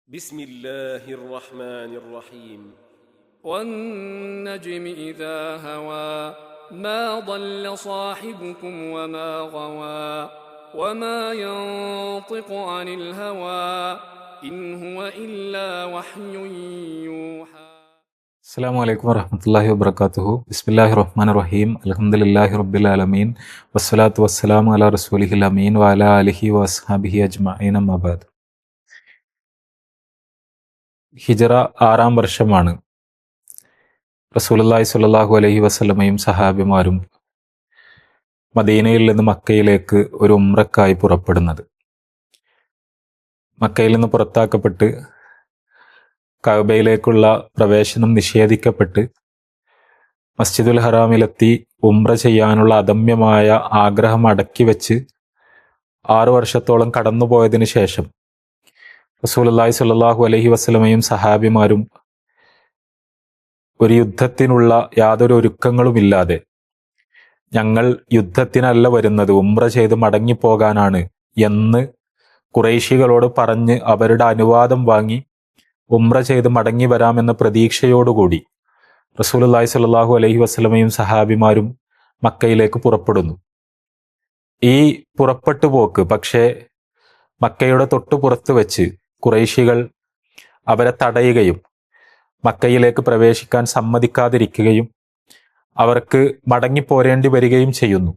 بسم الله الرحمن الرحيم والنجم إذا هوى ما ضل صاحبكم وما غوى وما ينطق عن الهوى إن هو إلا وحي يوحى. അസ്സലാമു അലൈക്കും വറഹ്മത്തുള്ളാഹി വബറകാതുഹു. ബിസ്മില്ലാഹിർ റഹ്മാനിർ റഹീം. അൽഹംദുലില്ലാഹി റബ്ബിൽ ആലമീൻ. വസ്സലാത്തു വസ്സലാമു അലാ റസൂലിഹിൽ അമീൻ വഅലാ ആലിഹി വഅസ്ഹാബിഹി അജ്മഈൻ. അമ്മാ ബഅദ്. ഹിജറ 6-ാം വർഷമാണ് റസൂലുള്ളാഹി സ്വല്ലല്ലാഹു അലൈഹി വസല്ലമയും സഹാബിമാരും മദീനയിൽ നിന്ന് മക്കയിലേക്ക് ഒരു ഉംറക്കായി പുറപ്പെടുന്നത്. മക്കയിൽ നിന്ന് പുറത്താക്കപ്പെട്ട് കഅബയിലേക്കുള്ള പ്രവേശനം നിഷേധിക്കപ്പെട്ട് മസ്ജിദുൽ ഹറാമിലെത്തി ഉംറ ചെയ്യാനുള്ള അദമ്യമായ ആഗ്രഹം അടക്കി വെച്ച് 6 വർഷത്തോളം കടന്നുപോയതിനു ശേഷം റസൂലുള്ളാഹി സ്വല്ലല്ലാഹു അലൈഹി വസല്ലമയും സഹാബിമാരും ഒരു യുദ്ധത്തിനുള്ള യാതൊരു ഒരുക്കങ്ങളുമില്ലാതെ, ഞങ്ങൾ യുദ്ധത്തിനല്ല വരുന്നത്, ഉംറ ചെയ്ത് മടങ്ങിപ്പോകാനാണ് എന്ന് ഖുറൈശികളോട് പറഞ്ഞ് അവരുടെ അനുവാദം വാങ്ങി ഉംറ ചെയ്ത് മടങ്ങി വരാമെന്ന പ്രതീക്ഷയോടുകൂടി റസൂലുള്ളാഹി സ്വല്ലല്ലാഹു അലൈഹി വസല്ലമയും സഹാബിമാരും മക്കയിലേക്ക് പുറപ്പെടുന്നു. ഈ പുറപ്പെട്ടു പോക്ക് പക്ഷേ മക്കയുടെ തൊട്ടുപുറത്ത് വെച്ച് ഖുറൈശികൾ അവരെ തടയുകയും മക്കയിലേക്ക് പ്രവേശിക്കാൻ സമ്മതിക്കാതിരിക്കുകയും അവർക്ക് മടങ്ങിപ്പോരേണ്ടി വരികയും ചെയ്യുന്നു.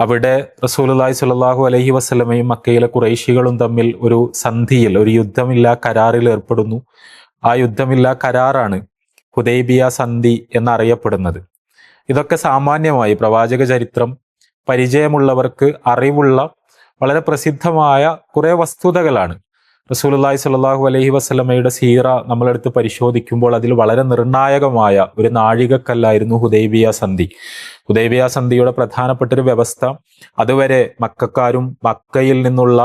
അവിടെ റസൂലുള്ളാഹി സ്വല്ലല്ലാഹു അലൈഹി വസല്ലമയും മക്കയിലെ ഖുറൈശികളും തമ്മിൽ ഒരു സന്ധിയിൽ, ഒരു യുദ്ധമില്ലാ കരാറിൽ ഏർപ്പെടുന്നു. ആ യുദ്ധമില്ലാ കരാറാണ് ഹുദൈബിയ സന്ധി എന്നറിയപ്പെടുന്നത്. ഇതൊക്കെ സാമാന്യമായി പ്രവാചക ചരിത്രം പരിചയമുള്ളവർക്ക് അറിവുള്ള വളരെ പ്രസിദ്ധമായ കുറേ വസ്തുതകളാണ്. റസൂലുള്ളാഹി സ്വല്ലല്ലാഹു അലൈഹി വസല്ലമയുടെ സീറ നമ്മളെടുത്ത് പരിശോധിക്കുമ്പോൾ അതിൽ വളരെ നിർണായകമായ ഒരു നാഴികക്കല്ലായിരുന്നു ഹുദൈബിയ സന്ധി. ഹുദൈബിയ സന്ധിയുടെ പ്രധാനപ്പെട്ടൊരു വ്യവസ്ഥ, അതുവരെ മക്കക്കാരും മക്കയിൽ നിന്നുള്ള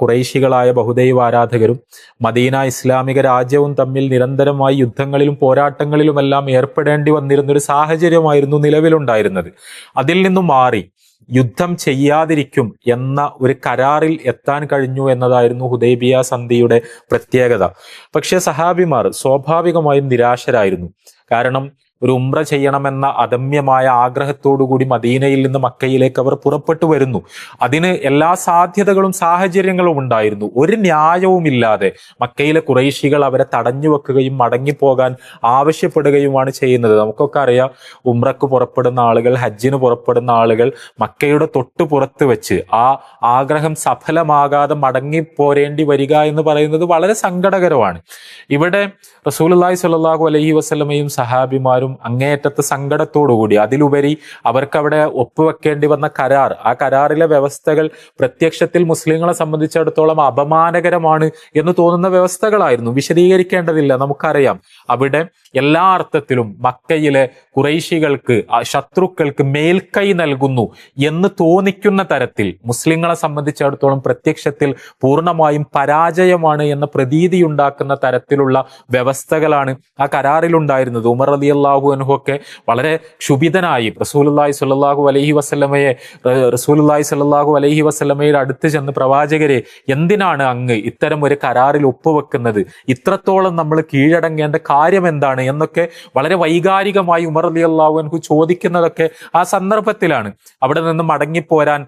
ഖുറൈശികളായ ബഹുദൈവ ആരാധകരും മദീന ഇസ്ലാമിക രാജ്യവും തമ്മിൽ നിരന്തരമായി യുദ്ധങ്ങളിലും പോരാട്ടങ്ങളിലുമെല്ലാം ഏർപ്പെടേണ്ടി വന്നിരുന്നൊരു സാഹചര്യമായിരുന്നു നിലവിലുണ്ടായിരുന്നത്. അതിൽ നിന്നും മാറി യുദ്ധം ചെയ്യാതിരിക്കും എന്ന ഒരു കരാറിൽ എത്താൻ കഴിഞ്ഞു എന്നതായിരുന്നു ഹുദൈബിയ സന്ധിയുടെ പ്രത്യേകത. പക്ഷേ സഹാബിമാർ സ്വാഭാവികമായും നിരാശരായിരുന്നു. കാരണം ഒരു ഉംറ ചെയ്യണമെന്ന അദമ്യമായ ആഗ്രഹത്തോടുകൂടി മദീനയിൽ നിന്ന് മക്കയിലേക്ക് അവർ പുറപ്പെട്ടു വരുന്നു. അതിന് എല്ലാ സാധ്യതകളും സാഹചര്യങ്ങളും ഉണ്ടായിരുന്നു. ഒരു ന്യായവുമില്ലാതെ മക്കയിലെ ഖുറൈശികൾ അവരെ തടഞ്ഞു വെക്കുകയും മടങ്ങിപ്പോകാൻ ആവശ്യപ്പെടുകയുമാണ് ചെയ്യുന്നത്. നമുക്കൊക്കെ അറിയാം, ഉംറക്ക് പുറപ്പെടുന്ന ആളുകൾ, ഹജ്ജിന് പുറപ്പെടുന്ന ആളുകൾ മക്കയുടെ തൊട്ടുപുറത്ത് വെച്ച് ആ ആഗ്രഹം സഫലമാകാതെ മടങ്ങിപ്പോരേണ്ടി വരിക എന്ന് പറയുന്നത് വളരെ സങ്കടകരമാണ്. ഇവിടെ റസൂലുള്ളാഹി സ്വല്ലല്ലാഹു അലൈഹി വസല്ലമയും സഹാബിമാരും അങ്ങേയറ്റത്തെ സങ്കടത്തോടുകൂടി, അതിലുപരി അവർക്കവിടെ ഒപ്പുവെക്കേണ്ടി വന്ന കരാർ, ആ കരാറിലെ വ്യവസ്ഥകൾ പ്രത്യക്ഷത്തിൽ മുസ്ലിങ്ങളെ സംബന്ധിച്ചിടത്തോളം അപമാനകരമാണ് എന്ന് തോന്നുന്ന വ്യവസ്ഥകളായിരുന്നു. വിശദീകരിക്കേണ്ടതില്ല, നമുക്കറിയാം. അവിടെ എല്ലാ അർത്ഥത്തിലും മക്കയിലെ ഖുറൈശികൾക്ക്, ശത്രുക്കൾക്ക് മേൽക്കൈ നൽകുന്നു എന്ന് തോന്നിക്കുന്ന തരത്തിൽ മുസ്ലിങ്ങളെ സംബന്ധിച്ചിടത്തോളം പ്രത്യക്ഷത്തിൽ പൂർണ്ണമായും പരാജയമാണ് എന്ന പ്രതീതിയുണ്ടാക്കുന്ന തരത്തിലുള്ള വ്യവസ്ഥകളാണ് ആ കരാറിലുണ്ടായിരുന്നത്. ഉമർ റളിയല്ലാഹു അൻഹു ഒക്കെ വളരെ ക്ഷുഭിതനായി റസൂലുള്ളാഹി സ്വല്ലല്ലാഹു അലൈഹി വസല്ലമയുടെ അടുത്ത് ചെന്ന്, പ്രവാചകരെ, എന്തിനാണ് അങ്ങ് ഇത്തരം ഒരു കരാറിൽ ഒപ്പുവെക്കുന്നത്? ഇത്രത്തോളം നമ്മൾ കീഴടങ്ങേണ്ട കാര്യം എന്താണ് എന്നൊക്കെ വളരെ വൈകാരികമായി ഉമർ റളിയല്ലാഹു അൻഹു ചോദിക്കുന്നതൊക്കെ ആ സന്ദർഭത്തിലാണ്. അവിടെ നിന്ന് മടങ്ങിപ്പോരാൻ,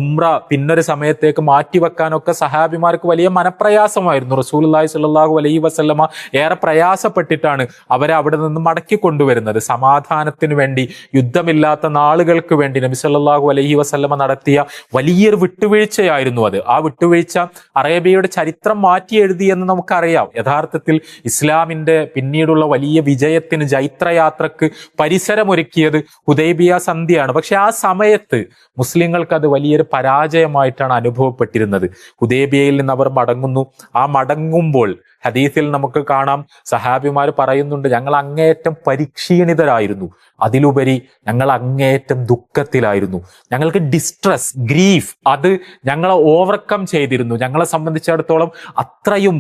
ഉംറ പിന്നൊരു സമയത്തേക്ക് മാറ്റിവെക്കാനൊക്കെ സഹാബിമാർക്ക് വലിയ മനപ്രയാസമായിരുന്നു. റസൂലുള്ളാഹി സ്വല്ലല്ലാഹു അലൈഹി വസല്ലമ ഏറെ പ്രയാസപ്പെട്ടിട്ടാണ് അവരെ അവിടെ നിന്ന് മടക്കി കൊണ്ടുവരുന്നത്. സമാധാനത്തിന് വേണ്ടി, യുദ്ധമില്ലാത്ത നാളുകൾക്ക് വേണ്ടി നബി സല്ലല്ലാഹു അലൈഹി വസല്ലമ നടത്തിയ വലിയൊരു വിട്ടുവീഴ്ചയായിരുന്നു അത്. ആ വിട്ടുവീഴ്ച അറേബ്യയുടെ ചരിത്രം മാറ്റി എഴുതി എന്ന് നമുക്കറിയാം. യഥാർത്ഥത്തിൽ ഇസ്ലാമിന്റെ പിന്നീടുള്ള വലിയ വിജയത്തിന്, ജൈത്രയാത്രക്ക് പരിസരമൊരുക്കിയത് ഹുദൈബിയ സന്ധിയാണ്. പക്ഷെ ആ സമയത്ത് മുസ്ലിങ്ങൾക്ക് അത് വലിയൊരു പരാജയമായിട്ടാണ് അനുഭവപ്പെട്ടിരുന്നത്. ഹുദൈബിയയിൽ നിന്ന് അവർ മടങ്ങുന്നു. ആ മടങ്ങുമ്പോൾ ഹദീസിൽ നമുക്ക് കാണാം, സഹാബിമാർ പറയുന്നുണ്ട്, ഞങ്ങൾ അങ്ങേയറ്റം പരിക്ഷീണിതരായിരുന്നു, അതിലുപരി ഞങ്ങൾ അങ്ങേയറ്റം ദുഃഖത്തിലായിരുന്നു. ഞങ്ങൾക്ക് ഡിസ്ട്രസ്, ഗ്രീഫ്, അത് ഞങ്ങളെ ഓവർകം ചെയ്തിരുന്നു. ഞങ്ങളെ സംബന്ധിച്ചിടത്തോളം അത്രയും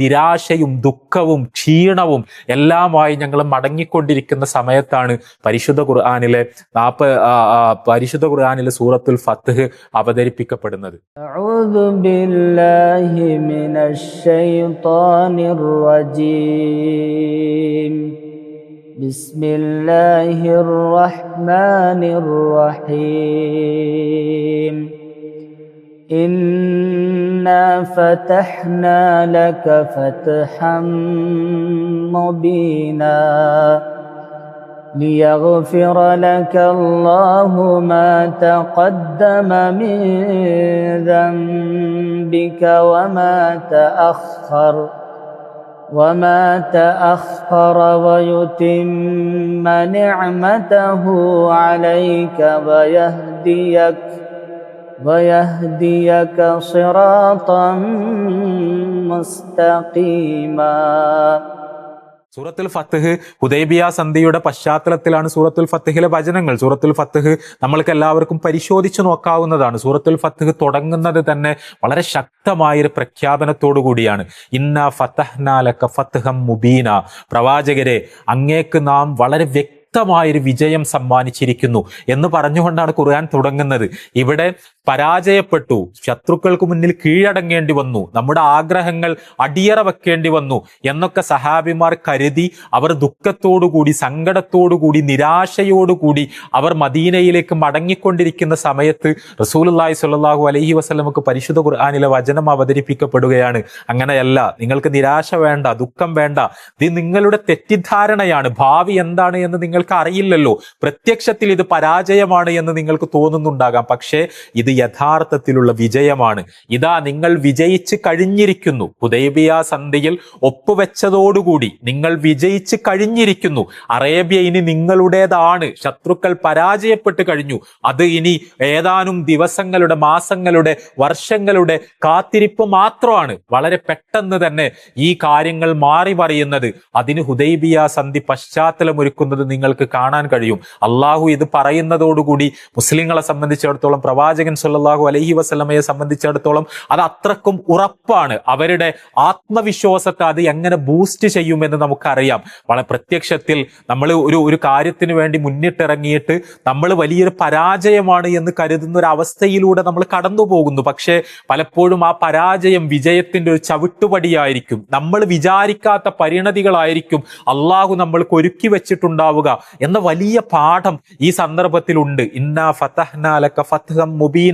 നിരാശയും ദുഃഖ ദുഃഖവും ക്ഷീണവും എല്ലാമായി ഞങ്ങൾ മടങ്ങിക്കൊണ്ടിരിക്കുന്ന സമയത്താണ് പരിശുദ്ധ ഖുർആനിലെ സൂറത്തുൽ ഫത്ഹ് അവതരിപ്പിക്കപ്പെടുന്നത്. അഊദു ബില്ലാഹി മിനശ് ശൈത്വാനിർ റജീം. ബിസ്മില്ലാഹിർ റഹ്മാനിർ റഹീം. ഇന്നാ ഫതഹ്നാ ലക ഫത്ഹൻ മുബീനാ ليغفر لك الله ما تقدم من ذنبك وما تأخر ويتم نعمته عليك ويهديك صراطا مستقيما. സൂറത്തുൽ ഫത്ഹ് ഹുദൈബിയ സന്ധിയുടെ പശ്ചാത്തലത്തിലാണ് സൂറത്തുൽ ഫത്ഹിലെ വചനങ്ങൾ. സൂറത്തുൽ ഫത്ഹ് നമ്മൾക്ക് എല്ലാവർക്കും പരിശോധിച്ചു നോക്കാവുന്നതാണ്. സൂറത്തുൽ ഫത്ഹ് തുടങ്ങുന്നത് തന്നെ വളരെ ശക്തമായൊരു പ്രഖ്യാപനത്തോടു കൂടിയാണ്. ഇന്നാ ഫതഹ്നാ ലക ഫത്ഹം മുബീന. പ്രവാചകരെ, അങ്ങേക്ക് നാം വളരെ വ്യക്തമായൊരു വിജയം സമ്മാനിച്ചിരിക്കുന്നു എന്ന് പറഞ്ഞുകൊണ്ടാണ് ഖുർആൻ തുടങ്ങുന്നത്. ഇവിടെ പരാജയപ്പെട്ടു, ശത്രുക്കൾക്ക് മുന്നിൽ കീഴടങ്ങേണ്ടി വന്നു, നമ്മുടെ ആഗ്രഹങ്ങൾ അടിയറ വെക്കേണ്ടി വന്നു എന്നൊക്കെ സഹാബിമാർ കരുതി അവർ ദുഃഖത്തോടുകൂടി, സങ്കടത്തോടുകൂടി, നിരാശയോടുകൂടി അവർ മദീനയിലേക്ക് മടങ്ങിക്കൊണ്ടിരിക്കുന്ന സമയത്ത് റസൂലുള്ളാഹി സ്വല്ലല്ലാഹു അലൈഹി വസല്ലമക്ക് പരിശുദ്ധ ഖുർആനിലെ വചനം അവതരിപ്പിക്കപ്പെടുകയാണ്. അങ്ങനെയല്ല, നിങ്ങൾക്ക് നിരാശ വേണ്ട, ദുഃഖം വേണ്ട, ഇത് നിങ്ങളുടെ തെറ്റിദ്ധാരണയാണ്. ഭാവി എന്താണ് എന്ന് നിങ്ങൾക്ക് അറിയില്ലല്ലോ. പ്രത്യക്ഷത്തിൽ ഇത് പരാജയമാണ് എന്ന് നിങ്ങൾക്ക് തോന്നുന്നുണ്ടാകാം. പക്ഷേ ഇത് യഥാർത്ഥത്തിലുള്ള വിജയമാണ്. ഇതാ നിങ്ങൾ വിജയിച്ച് കഴിഞ്ഞിരിക്കുന്നു. ഹുദൈബിയ സന്ധിയിൽ ഒപ്പുവെച്ചതോടുകൂടി നിങ്ങൾ വിജയിച്ച് കഴിഞ്ഞിരിക്കുന്നു. അറേബ്യ ഇനി നിങ്ങളുടേതാണ്. ശത്രുക്കൾ പരാജയപ്പെട്ട് കഴിഞ്ഞു. അത് ഇനി ഏതാനും ദിവസങ്ങളുടെ, മാസങ്ങളുടെ, വർഷങ്ങളുടെ കാത്തിരിപ്പ് മാത്രമാണ്. വളരെ പെട്ടെന്ന് തന്നെ ഈ കാര്യങ്ങൾ മാറി മറിയുന്നത്. അതിന് ഹുദൈബിയ സന്ധി പശ്ചാത്തലമൊരുക്കുന്നത് നിങ്ങൾക്ക് കാണാൻ കഴിയും. അള്ളാഹു ഇത് പറയുന്നതോടുകൂടി മുസ്ലിങ്ങളെ സംബന്ധിച്ചിടത്തോളം, പ്രവാചകൻ സല്ലല്ലാഹു അലൈഹി വസല്ലമയെ സംബന്ധിച്ചിടത്തോളം അത് അത്രക്കും ഉറപ്പാണ്. അവരുടെ ആത്മവിശ്വാസത്തെ അത് എങ്ങനെ ബൂസ്റ്റ് ചെയ്യുമെന്ന് നമുക്കറിയാം. വളരെ പ്രത്യക്ഷത്തിൽ നമ്മൾ ഒരു കാര്യത്തിന് വേണ്ടി മുന്നിട്ടിറങ്ങിയിട്ട് നമ്മൾ വലിയൊരു പരാജയമാണ് എന്ന് കരുതുന്ന ഒരു അവസ്ഥയിലൂടെ നമ്മൾ കടന്നു പോകുന്നു. പക്ഷേ പലപ്പോഴും ആ പരാജയം വിജയത്തിന്റെ ഒരു ചവിട്ടുപടിയായിരിക്കും. നമ്മൾ വിചാരിക്കാത്ത പരിണതികളായിരിക്കും അള്ളാഹു നമ്മൾക്ക് ഒരുക്കി വെച്ചിട്ടുണ്ടാവുക എന്ന വലിയ പാഠം ഈ സന്ദർഭത്തിലുണ്ട്. ഇന്നാ ഫതഹ്നാ ലക ഫത്ഹം മുബീന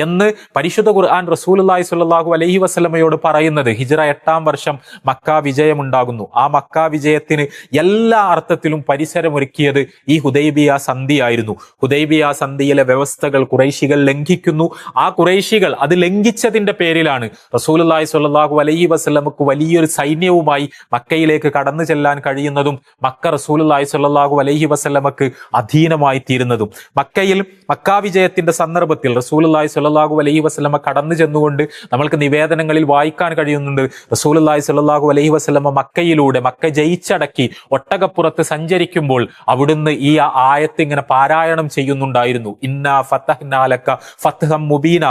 എന്ന് പരിശുദ്ധ ഖുർആൻ റസൂലുള്ളാഹി സ്വല്ലല്ലാഹു അലൈഹി വസല്ലമയോട് പറയുന്നത്. ഹിജ്റ 8-ാം വർഷം മക്ക വിജയമുണ്ടാകുന്നു. ആ മക്ക വിജയത്തിന് എല്ലാ അർത്ഥത്തിലും പരിസരമൊരുക്കിയത് ഈ ഹുദൈബിയ സന്ധിയായിരുന്നു. ഹുദൈബിയ സന്ധിയിലെ വ്യവസ്ഥകൾ ഖുറൈശികൾ ലംഘിക്കുന്നു. ആ ഖുറൈശികൾ അത് ലംഘിച്ചതിന്റെ പേരിലാണ് റസൂലുള്ളാഹി സ്വല്ലല്ലാഹു അലൈഹി വസല്ലമക്ക് വലിയൊരു സൈന്യവുമായി മക്കയിലേക്ക് കടന്നു ചെല്ലാൻ കഴിയുന്നതും മക്ക റസൂലുള്ളാഹി സ്വല്ലല്ലാഹു അലൈഹി വസല്ലമക്ക് അധീനമായി തീരുന്നതും. മക്കയിൽ മക്ക വിജയത്തിന്റെ സന്ദർഭത്തിൽ റസൂലുള്ളാഹി സ്വല്ലല്ലാഹു അലൈഹി വസല്ലമ കടന്നു ചെന്നുകൊണ്ട് നമ്മൾക്ക് നിവേദനങ്ങളിൽ വായിക്കാൻ കഴിയുന്നുണ്ട്. റസൂലുള്ളാഹി സ്വല്ലല്ലാഹു അലൈഹി വസല്ലമ മക്കയിലൂടെ, മക്ക ജയിച്ചടക്കി ഒട്ടകപ്പുറത്ത് സഞ്ചരിക്കുമ്പോൾ അവിടുന്ന് ഈ ആയത്ത് പാരായണം ചെയ്യുന്നുണ്ടായിരുന്നു. ഇന്നാ ഫതഹ്നാ ലക ഫത്ഹം മുബീന.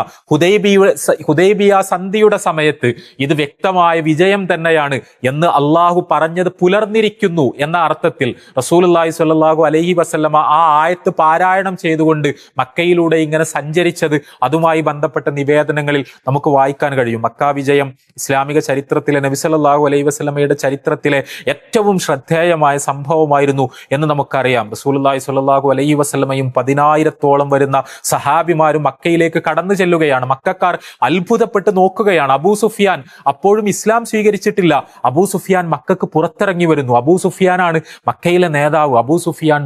ഹുദൈബിയ സന്ധിയുടെ സമയത്ത് ഇത് വ്യക്തമായ വിജയം തന്നെയാണ് എന്ന് അള്ളാഹു പറഞ്ഞത് പുലർന്നിരിക്കുന്നു എന്ന അർത്ഥത്തിൽ റസൂലുള്ളാഹി സ്വല്ലല്ലാഹു അലൈഹി വസല്ലമ ആ ആയത്ത് പാരായണം ചെയ്തുകൊണ്ട് മക്കയിലൂടെ സഞ്ചരിച്ചത് അതുമായി ബന്ധപ്പെട്ട നിവേദനങ്ങളിൽ നമുക്ക് വായിക്കാൻ കഴിയും. മക്ക വിജയം ഇസ്ലാമിക ചരിത്രത്തിലെ നബി സല്ലല്ലാഹു അലൈഹി വസല്ലമയുടെ ചരിത്രത്തിലെ ഏറ്റവും ശ്രദ്ധേയമായ സംഭവമായിരുന്നു എന്ന് നമുക്കറിയാം. റസൂലുള്ളാഹി സ്വല്ലല്ലാഹു അലൈഹി വസല്ലമയും 10,000-ഓളം വരുന്ന സഹാബിമാരും മക്കയിലേക്ക് കടന്നു ചെല്ലുകയാണ്. മക്കക്കാർ അത്ഭുതപ്പെട്ട് നോക്കുകയാണ്. അബൂ സുഫിയാൻ അപ്പോഴും ഇസ്ലാം സ്വീകരിച്ചിട്ടില്ല. അബൂ സുഫിയാൻ മക്കൾക്ക് പുറത്തിറങ്ങി വരുന്നു. അബൂ സുഫിയാനാണ് മക്കയിലെ നേതാവ്. അബൂ സുഫിയാൻ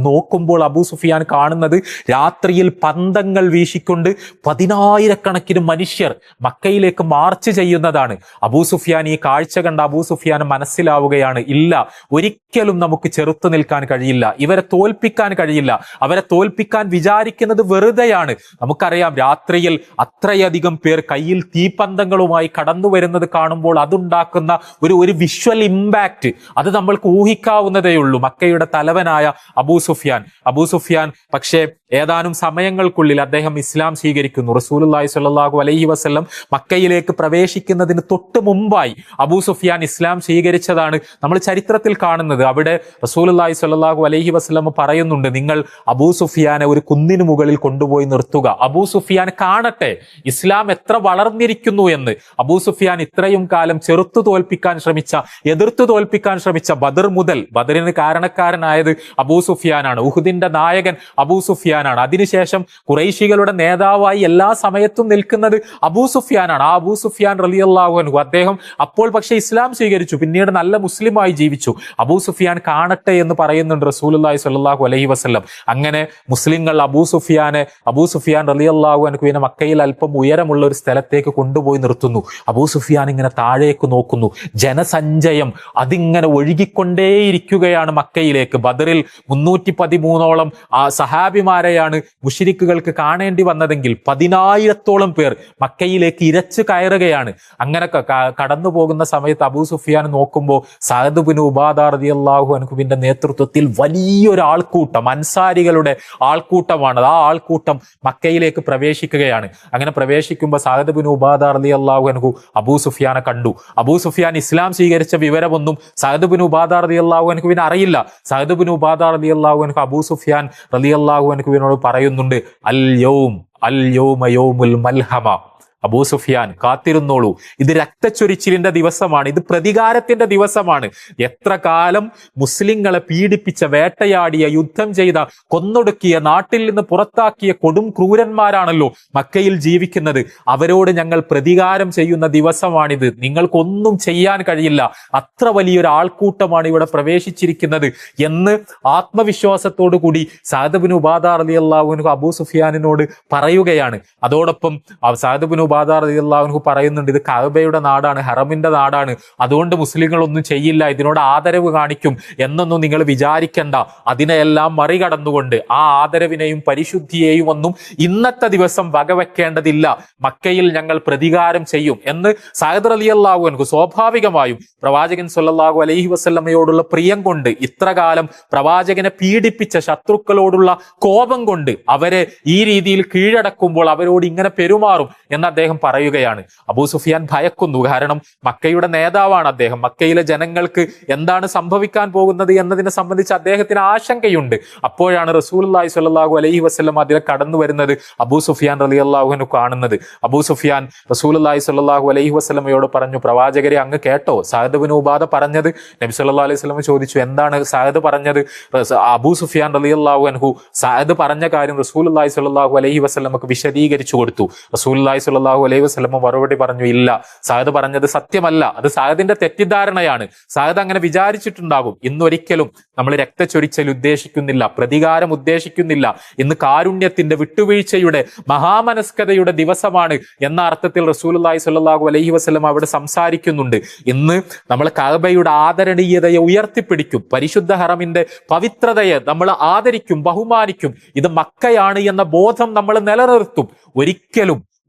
നോക്കുമ്പോൾ അബൂ സുഫിയാൻ കാണുന്നത് രാത്രിയിൽ പന്തങ്ങൾ വീശിക്കൊണ്ട് 10,000-കണക്കിന് മനുഷ്യർ മക്കയിലേക്ക് മാർച്ച് ചെയ്യുന്നതാണ്. അബൂ സുഫിയാൻ ഈ കാഴ്ച കണ്ട അബൂ സുഫിയാൻ മനസ്സിലാവുകയാണ്, ഇല്ല, ഒരിക്കലും നമുക്ക് ചെറുത്തു നിൽക്കാൻ കഴിയില്ല, ഇവരെ തോൽപ്പിക്കാൻ കഴിയില്ല, അവരെ തോൽപ്പിക്കാൻ വിചാരിക്കുന്നത് വെറുതെയാണ്. നമുക്കറിയാം, രാത്രിയിൽ അത്രയധികം പേർ കയ്യിൽ തീപ്പന്തങ്ങളുമായി കടന്നു വരുന്നത് കാണുമ്പോൾ അതുണ്ടാക്കുന്ന ഒരു വിഷ്വൽ ഇമ്പാക്റ്റ് അത് നമ്മൾക്ക് ഊഹിക്കാവുന്നതേ ഉള്ളൂ. മക്കയുടെ തലവനായ അബൂ സുഫിയാൻ പക്ഷേ ഏതാനും സമയങ്ങൾക്കുള്ളിൽ അദ്ദേഹം ഇസ്ലാം സ്വീകരിക്കുന്നു. റസൂലുള്ളാഹി സ്വല്ലല്ലാഹു അലൈഹി വസല്ലം മക്കയിലേക്ക് പ്രവേശിക്കുന്നതിന് തൊട്ട് മുമ്പായി അബൂ സുഫിയാൻ ഇസ്ലാം സ്വീകരിച്ചതാണ് നമ്മൾ ചരിത്രത്തിൽ കാണുന്നത്. അവിടെ റസൂലുള്ളാഹി സ്വല്ലല്ലാഹു അലൈഹി വസല്ലം പറയുന്നുണ്ട്, നിങ്ങൾ അബൂ സുഫിയാനെ ഒരു കുന്നിന് മുകളിൽ കൊണ്ടുപോയി നിർത്തുക, അബൂ സുഫിയാൻ കാണട്ടെ ഇസ്ലാം എത്ര വളർന്നിരിക്കുന്നു എന്ന്. അബൂ സുഫിയാൻ ഇത്രയും കാലം എതിർത്തു തോൽപ്പിക്കാൻ ശ്രമിച്ച ബദർ മുതൽ, ബദറിന് കാരണക്കാരനായത് അബൂ സുഫിയാനാണ്, ഉഹുദിന്റെ നായകൻ അബൂ സുഫിയാനാണ്. അതിനുശേഷം ഖുറൈശികളുടെ നേതാവായി എല്ലാ സമയത്തും നിൽക്കുന്നത് അബൂ സുഫിയാനാണ്. ആ അബൂ സുഫിയാൻ റളിയല്ലാഹു അൻഹു അദ്ദേഹം അപ്പോൾ പക്ഷേ ഇസ്ലാം സ്വീകരിച്ചു, പിന്നീട് നല്ല മുസ്ലിമായി ജീവിച്ചു. അബൂ സുഫിയാൻ കാണട്ടെ എന്ന് പറയുന്നുണ്ട് റസൂലുള്ളാഹി സ്വല്ലല്ലാഹു അലൈഹി വസല്ലം. അങ്ങനെ മുസ്ലിങ്ങൾ അബൂ സുഫിയാൻ റളിയല്ലാഹു അൻഹുവിനെ മക്കയിൽ അല്പം ഉയരമുള്ള ഒരു സ്ഥലത്തേക്ക് കൊണ്ടുപോയി നിർത്തുന്നു. അബൂ സുഫിയാൻ ഇങ്ങനെ താഴേക്ക് നോക്കുന്നു. ജനസഞ്ചയം അതിങ്ങനെ ഒഴുകിക്കൊണ്ടേയിരിക്കുകയാണ് മക്കയിലേക്ക്. ബദറിൽ 313ഓളം സഹാബിമാരെയാണ് മുശ്രിക്കുകൾക്ക് കാണേണ്ടി വന്നതെങ്കിൽ 10,000-ഓളം പേർ മക്കയിലേക്ക് ഇരച്ചു കയറുകയാണ്. അങ്ങനെ കടന്നു പോകുന്ന സമയത്ത് അബൂ സുഫിയാൻ നോക്കുമ്പോൾ സഅദ് ബിൻ ഉബാദ റളിയല്ലാഹു അൻഹുവിന്റെ നേതൃത്വത്തിൽ വലിയൊരു ആൾക്കൂട്ടം, അൻസാരികളുടെ ആൾക്കൂട്ടമാണ്. ആ ആൾക്കൂട്ടം മക്കയിലേക്ക് പ്രവേശിക്കുകയാണ്. അങ്ങനെ പ്രവേശിക്കുമ്പോൾ സഅദ് ബിൻ ഉബാദ റളിയല്ലാഹു അൻഹു അബൂ സുഫിയാനെ കണ്ടു. അബൂ സുഫിയാൻ ഇസ്ലാം സ്വീകരിച്ച വിവരമൊന്നും സഅദ് ബിൻ ഉബാദ റളിയല്ലാഹു അൻഹുവിന് അറിയില്ല. സഅദ് ബിൻ ഉബാദ റളിയല്ലാഹു അൻഹു അബൂ സുഫിയാൻ റളിയല്ലാഹു അൻഹുവിനോട് പറയുന്നുണ്ട്, അൽ യൗമ യൗമുൽ മൽഹമ, അബൂ സുഫിയാൻ കാത്തിരുന്നോളൂ, ഇത് രക്തച്ചൊരിച്ചിലിന്റെ ദിവസമാണ്, ഇത് പ്രതികാരത്തിന്റെ ദിവസമാണ്. എത്ര കാലം മുസ്ലിങ്ങളെ പീഡിപ്പിച്ച, വേട്ടയാടിയ, യുദ്ധം ചെയ്ത, കൊന്നൊടുക്കിയ, നാട്ടിൽ നിന്ന് പുറത്താക്കിയ കൊടും ക്രൂരന്മാരാണല്ലോ മക്കയിൽ ജീവിക്കുന്നത്. അവരോട് ഞങ്ങൾ പ്രതികാരം ചെയ്യുന്ന ദിവസമാണിത്. നിങ്ങൾക്കൊന്നും ചെയ്യാൻ കഴിയില്ല, അത്ര വലിയൊരു ആൾക്കൂട്ടമാണ് ഇവിടെ പ്രവേശിച്ചിരിക്കുന്നത് എന്ന് ആത്മവിശ്വാസത്തോടു കൂടി സഅദ് ബിൻ ഉബാദ റളിയല്ലാഹു അൻഹു അബൂ സുഫിയാനിനോട് പറയുകയാണ്. അതോടൊപ്പം സഅദ് ബിൻ ഉബാദ റളിയല്ലാഹു അൻഹു പറയുന്നുണ്ട്, ഇത് കഅബയുടെ നാടാണ്, ഹറമിന്റെ നാടാണ്, അതുകൊണ്ട് മുസ്ലിങ്ങളൊന്നും ചെയ്യില്ല, ഇതിനോട് ആദരവ് കാണിക്കും എന്നൊന്നും നിങ്ങൾ വിചാരിക്കണ്ട. അതിനെയെല്ലാം മറികടന്നുകൊണ്ട് ആ ആദരവിനെയും പരിശുദ്ധിയെയും ഒന്നും ഇന്നത്തെ ദിവസം വകവെക്കേണ്ടതില്ല, മക്കയിൽ ഞങ്ങൾ പ്രതികാരം ചെയ്യും എന്ന് സഅദ് റളിയല്ലാഹു അൻഹു സ്വാഭാവികമായും പ്രവാചകൻ സ്വല്ലല്ലാഹു അലൈഹി വസല്ലമയോടുള്ള പ്രിയം കൊണ്ട്, ഇത്രകാലം പ്രവാചകനെ പീഡിപ്പിച്ച ശത്രുക്കളോടുള്ള കോപം കൊണ്ട് അവരെ ഈ രീതിയിൽ കീഴടക്കുമ്പോൾ അവരോട് ഇങ്ങനെ പെരുമാറും എന്ന് അദ്ദേഹം പറയുകയാണ്. അബൂ സുഫിയാൻ ഭയക്കുന്നു. കാരണം മക്കയുടെ നേതാവാണ് അദ്ദേഹം. മക്കയിലെ ജനങ്ങൾക്ക് എന്താണ് സംഭവിക്കാൻ പോകുന്നത് എന്നതിനെ സംബന്ധിച്ച് അദ്ദേഹത്തിന് ആശങ്കയുണ്ട്. അപ്പോഴാണ് റസൂലുള്ളാഹി സ്വല്ലല്ലാഹു അലൈഹി വസല്ലം അതിലെ കടന്നു വരുന്നത്, അബൂ സുഫിയാൻ റളിയല്ലാഹു അൻഹു കാണുന്നത്. അബൂ സുഫിയാൻ റസൂലുള്ളാഹി സ്വല്ലല്ലാഹു അലൈഹി വസല്ലമയോട് പറഞ്ഞു, പ്രവാചകരെ അങ്ങ് കേട്ടോ സഅദ് ബിൻ ഉബാദ പറഞ്ഞത്? നബി സല്ലല്ലാഹു അലൈഹി വസല്ലം ചോദിച്ചു, എന്താണ് സഅദ് പറഞ്ഞത്? അബൂ സുഫിയാൻ റളിയല്ലാഹു അൻഹു സഅദ് പറഞ്ഞ കാര്യം റസൂലുള്ളാഹി സ്വല്ലല്ലാഹു അലൈഹി വസല്ലമക്ക് വിശദീകരിച്ചു കൊടുത്തു. റസൂലുള്ളാഹി സ്വല്ലല്ലാഹു അലൈഹി വസല്ലം മറുപടി പറഞ്ഞു, ഇല്ല, സഅദ് പറഞ്ഞത് സത്യമല്ല, അത് സഅദിന്റെ തെറ്റിദ്ധാരണയാണ്, സഅദ് അങ്ങനെ വിചാരിച്ചിട്ടുണ്ടാകും. ഇന്നൊരിക്കലും നമ്മൾ രക്തച്ചൊരിച്ചൽ ഉദ്ദേശിക്കുന്നില്ല, പ്രതികാരം ഉദ്ദേശിക്കുന്നില്ല. ഇന്ന് കാരുണ്യത്തിന്റെ, വിട്ടുവീഴ്ചയുടെ, മഹാമനസ്കതയുടെ ദിവസമാണ് എന്ന അർത്ഥത്തിൽ റസൂലുള്ളാഹി സ്വല്ലല്ലാഹു അലൈഹി വസല്ലം അവിടെ സംസാരിക്കുന്നുണ്ട്. ഇന്ന് നമ്മൾ കഅബയുടെ ആദരണീയതയെ ഉയർത്തിപ്പിടിക്കും, പരിശുദ്ധ ഹറമിന്റെ പവിത്രതയെ നമ്മൾ ആദരിക്കും, ബഹുമാനിക്കും. ഇത് മക്കയാണ് എന്ന ബോധം നമ്മൾ നിലനിർത്തും.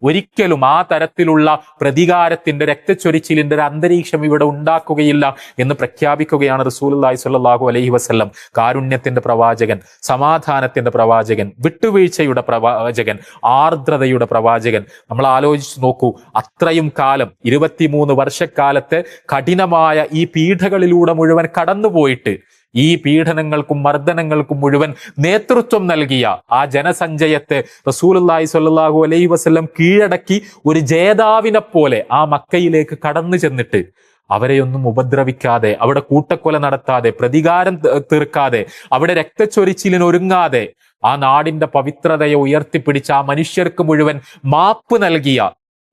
ഒരിക്കലും ആ തരത്തിലുള്ള പ്രതികാരത്തിന്റെ, രക്തച്ചൊരിച്ചിലിന്റെ ഒരു അന്തരീക്ഷം ഇവിടെ ഉണ്ടാക്കുകയില്ല എന്ന് പ്രഖ്യാപിക്കുകയാണ് റസൂലുള്ളാഹി സ്വല്ലല്ലാഹു അലൈഹി വസല്ലം. കാരുണ്യത്തിന്റെ പ്രവാചകൻ, സമാധാനത്തിന്റെ പ്രവാചകൻ, വിട്ടുവീഴ്ചയുടെ പ്രവാചകൻ, ആർദ്രതയുടെ പ്രവാചകൻ. നമ്മൾ ആലോചിച്ചു നോക്കൂ, അത്രയും കാലം 23 വർഷക്കാലത്തെ കഠിനമായ ഈ പീഡകളിലൂടെ മുഴുവൻ കടന്നുപോയിട്ട് ഈ പീഡനങ്ങൾക്കും മർദ്ദനങ്ങൾക്കും മുഴുവൻ നേതൃത്വം നൽകിയ ആ ജനസഞ്ചയത്തെ റസൂലുള്ളാഹി സ്വല്ലല്ലാഹു അലൈഹി വസല്ലം കീഴടക്കി ഒരു ജേതാവിനെ പോലെ ആ മക്കയിലേക്ക് കടന്നു ചെന്നിട്ട് അവരെയൊന്നും ഉപദ്രവിക്കാതെ, അവിടെ കൂട്ടക്കൊല നടത്താതെ, പ്രതികാരം തീർക്കാതെ, അവിടെ രക്തച്ചൊരിച്ചിലിനൊരുങ്ങാതെ ആ നാടിന്റെ പവിത്രതയെ ഉയർത്തിപ്പിടിച്ച ആ മനുഷ്യർക്ക് മുഴുവൻ മാപ്പ് നൽകിയ,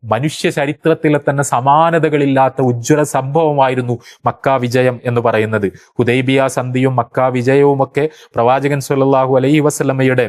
മനുഷ്യ ചരിത്രത്തിലെ തന്നെ സമാനതകളില്ലാത്ത ഉജ്ജ്വല സംഭവമായിരുന്നു മക്ക വിജയം എന്ന് പറയുന്നത്. ഹുദൈബിയ സന്ധിയും മക്ക വിജയവുമൊക്കെ പ്രവാചകൻ സ്വല്ലല്ലാഹു അലൈഹി വസല്ലമയുടെ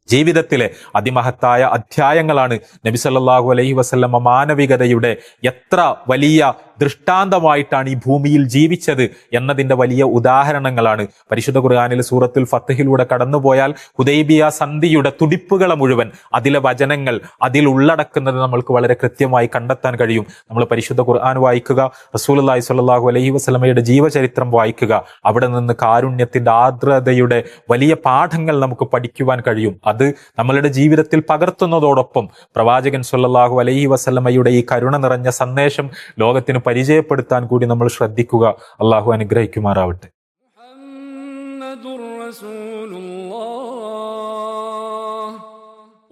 ജീവിതത്തിലെ അതിമഹത്തായ അധ്യായങ്ങളാണ്. നബി സല്ലല്ലാഹു അലൈഹി വസല്ലമ മാനവികതയുടെ എത്ര വലിയ ദൃഷ്ടാന്തമായിട്ടാണ് ഈ ഭൂമിയിൽ ജീവിച്ചത് എന്നതിന്റെ വലിയ ഉദാഹരണങ്ങളാണ്. പരിശുദ്ധ ഖുർആനിൽ സൂറത്തുൽ ഫത്ഹിലൂടെ കടന്നുപോയാൽ ഹുദൈബിയ സന്ധിയുടെ തുടിപ്പുകളെ മുഴുവൻ, അതിലെ വചനങ്ങൾ, അതിൽ ഉള്ളടക്കുന്നത് നമ്മൾക്ക് വളരെ കൃത്യമായി കണ്ടെത്താൻ കഴിയും. നമ്മൾ പരിശുദ്ധ ഖുർആൻ വായിക്കുക, റസൂലുള്ളാഹി സ്വല്ലല്ലാഹു അലൈഹി വസല്ലമയുടെ ജീവചരിത്രം വായിക്കുക. അവിടെ നിന്ന് കാരുണ്യത്തിന്റെ, ആർദ്രതയുടെ വലിയ പാഠങ്ങൾ നമുക്ക് പഠിക്കുവാൻ കഴിയും. അത് നമ്മളുടെ ജീവിതത്തിൽ പകർത്തുന്നതോടൊപ്പം പ്രവാചകൻ സ്വല്ലല്ലാഹു അലൈഹി വസല്ലമയുടെ ഈ കരുണ നിറഞ്ഞ സന്ദേശം ലോകത്തിന് പരിചയപ്പെടുത്താൻ കൂടി നമ്മൾ ശ്രദ്ധിക്കുക. അള്ളാഹു അനുഗ്രഹിക്കുമാറാവട്ടെ.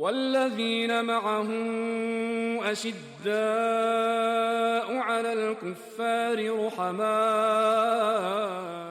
والذين معه أشداء على الكفار رحماء